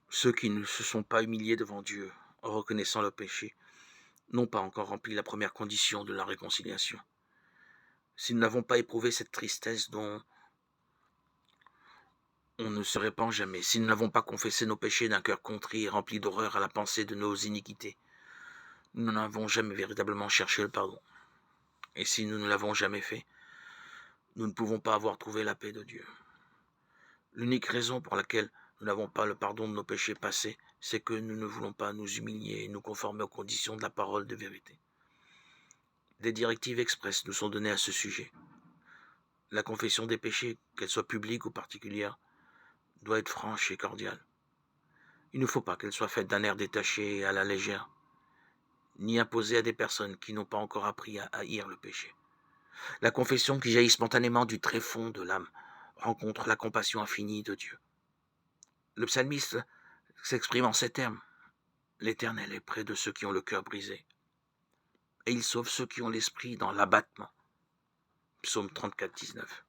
Ceux qui ne se sont pas humiliés devant Dieu en reconnaissant leur péché n'ont pas encore rempli la première condition de la réconciliation. Si nous n'avons pas éprouvé cette tristesse dont on ne se répand jamais, si nous n'avons pas confessé nos péchés d'un cœur contrit et rempli d'horreur à la pensée de nos iniquités, nous n'avons jamais véritablement cherché le pardon. Et si nous ne l'avons jamais fait, nous ne pouvons pas avoir trouvé la paix de Dieu. L'unique raison pour laquelle nous n'avons pas le pardon de nos péchés passés, c'est que nous ne voulons pas nous humilier et nous conformer aux conditions de la parole de vérité. Des directives expresses nous sont données à ce sujet. La confession des péchés, qu'elle soit publique ou particulière, doit être franche et cordiale. Il ne faut pas qu'elle soit faite d'un air détaché et à la légère, ni imposée à des personnes qui n'ont pas encore appris à haïr le péché. La confession qui jaillit spontanément du tréfonds de l'âme rencontre la compassion infinie de Dieu. Le psalmiste s'exprime en ces termes. L'Éternel est près de ceux qui ont le cœur brisé, et il sauve ceux qui ont l'esprit dans l'abattement. Psaume 34, 19.